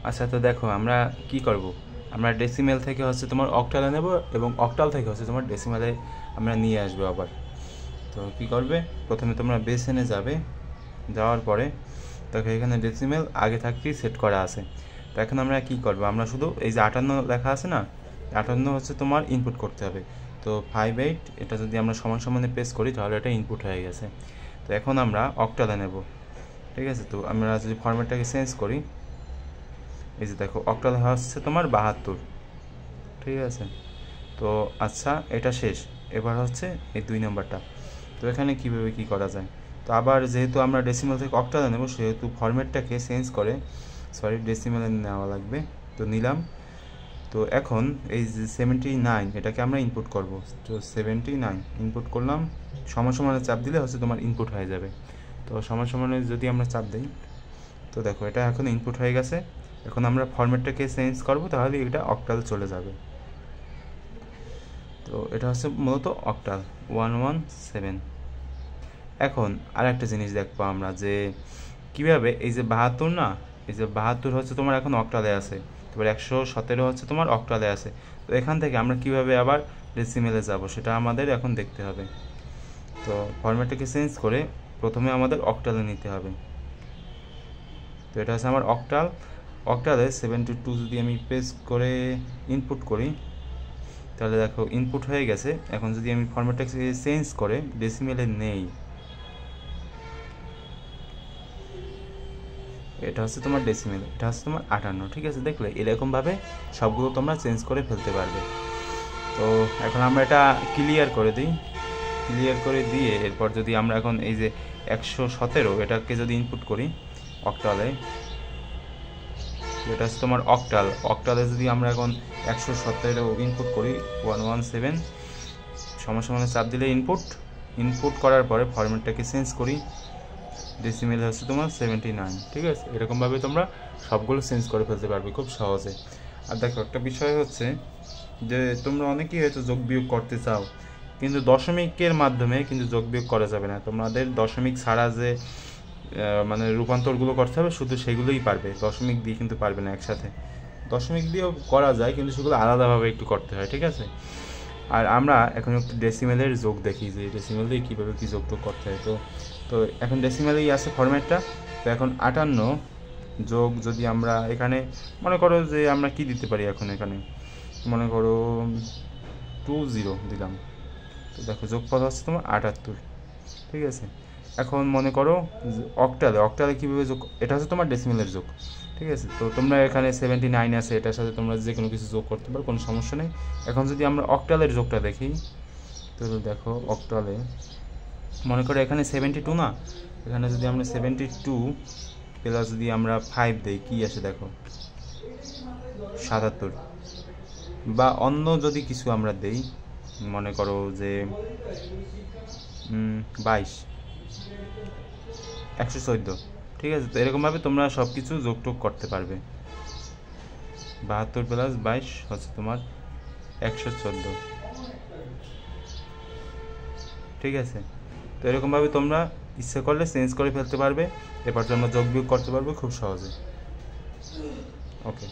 আচ্ছা, তো দেখো আমরা কি করব, আমরা ডেসিমেল থেকে হচ্ছে তোমার অক্টালে নেব এবং অক্টাল থেকে হচ্ছে তোমার ডেসিমেলে আমরা নিয়ে আসবো আবার। তো কি করবে, প্রথমে তোমরা বেসেনে যাবে, যাওয়ার পরে দেখো এখানে ডেসিমেল আগে থাকতেই সেট করা আছে। তো এখন আমরা কি করব, আমরা শুধু এই যে 58 লেখা আছে না, 58 হচ্ছে তোমার ইনপুট করতে হবে। তো 58 এটা যদি আমরা সমান সমানে প্রেস করি তাহলে এটা ইনপুট হয়ে গেছে। তো এখন আমরা অক্টালে নেব, ঠিক আছে। তো আমরা যদি ফরম্যাটটাকে চেঞ্জ করি, এই যে দেখো অক্টাল হচ্ছে তোমার 72, ঠিক আছে। তো আচ্ছা, এটা শেষ, এবার হচ্ছে এই 2 নম্বরটা। তো এখানে কীভাবে কী করা যায়, তো আবার যেহেতু আমরা ডেসিমেল থেকে অক্টালে নেব সেহেতু ফরম্যাটটাকে চেঞ্জ করে ডেসিমেলে নেওয়া লাগবে। তো নিলাম। তো এখন এই যে 79 এটাকে আমরা ইনপুট করব। তো 79 ইনপুট করলাম, সমান সমানে চাপ দিলে হচ্ছে তোমার ইনপুট হয়ে যাবে। তো সমান সমানে যদি আমরা চাপ দিই, তো দেখো এটা এখন ইনপুট হয়ে গেছে। এখন আমরা ফরম্যাটটাকে চেঞ্জ করব, তাহলে এটা অক্টাল চলে যাবে। তো এটা হচ্ছে মূলত অক্টাল 117। এখন আর একটা জিনিস দেখবো আমরা, যে কিভাবে এই যে 72 না, এই যে 72 হচ্ছে তোমার এখন অক্টালে আছে, তারপর 117 হচ্ছে তোমার অক্টালে আছে। তো এখান থেকে আমরা কিভাবে আবার ডেসিমেলে যাব সেটা আমাদের এখন দেখতে হবে। তো ফরম্যাটটাকে চেঞ্জ করে প্রথমে আমাদের অক্টালে নিতে হবে। তো এটা হচ্ছে আমার অক্টালে 72 যদি আমি প্রেস করে ইনপুট করি, তাহলে দেখো ইনপুট হয়ে গেছে। এখন যদি আমি ফরম্যাটটাকে চেঞ্জ করে ডেসিমেলে নেই, এটা হচ্ছে তোমার ডেসিমেল, এটা হচ্ছে তোমার 58, ঠিক আছে। দেখলে এরকমভাবে সবগুলো তোমরা চেঞ্জ করে ফেলতে পারবে। তো এখন আমরা এটা ক্লিয়ার করে দিই, ক্লিয়ার করে দিয়ে এরপর যদি আমরা এখন এই যে 117 এটাকে যদি ইনপুট করি অক্টালে, এটা হচ্ছে তোমার অক্টালে যদি আমরা এখন 117 ইনপুট করি 117 সমান চাপ দিলে ইনপুট করার পরে ফরম্যাটটাকে চেঞ্জ করি, ডেসিমেল হচ্ছে তোমার 79, ঠিক আছে। এরকমভাবে তোমরা সবগুলো চেঞ্জ করে ফেলতে পারবে খুব সহজে। আর দেখো একটা বিষয় হচ্ছে যে তোমরা অনেকেই হয়তো যোগ বিয়োগ করতে চাও, কিন্তু দশমিকের মাধ্যমে কিন্তু যোগ বিয়োগ করা যাবে না। তোমাদের দশমিক ছাড়া যে মানে রূপান্তরগুলো করতে হবে শুধু সেগুলোই পারবে, দশমিক দিয়ে কিন্তু পারবে না একসাথে। দশমিক দিয়েও করা যায় কিন্তু সেগুলো আলাদাভাবে একটু করতে হয়, ঠিক আছে। আর আমরা এখন একটু ডেসিমেলের যোগ দেখি যে ডেসিমেল দিয়ে কীভাবে কী যোগ করতে হয়। তো এখন ডেসিমেলেই আছে ফরম্যাটটা। তো এখন 58 যোগ যদি আমরা এখানে মনে করো যে আমরা কি দিতে পারি, এখন এখানে মনে করো 20 দিলাম। তো দেখো যোগফল হচ্ছে তোমার 78, ঠিক আছে। এখন মনে করো অক্টালে কীভাবে যোগ, এটা হচ্ছে তোমার ডেসিমেলের যোগ, ঠিক আছে। তো তোমরা এখানে 79 আছে, এটার সাথে তোমরা যে কোনো কিছু যোগ করতে পারো, কোনো সমস্যা নেই। এখন যদি আমরা অক্টালের যোগটা দেখি, তো দেখো অক্টালে মনে করো এখানে 72 না, এখানে যদি আমরা 72 প্লাস যদি আমরা 5 দিই কী আসে দেখো 77, বা অন্য যদি কিছু আমরা দেই মনে করো যে 22 114, ঠিক আছে। তো এরকমভাবে তোমরা সব কিছু যোগটোগ করতে পারবে। 72 প্লাস 22 হচ্ছে তোমার 114, ঠিক আছে। তো এরকমভাবে তোমরা ইচ্ছে করলে চেঞ্জ করে ফেলতে পারবে, এরপর তোমরা যোগ বিয়োগ করতে পারবে খুব সহজে। ওকে।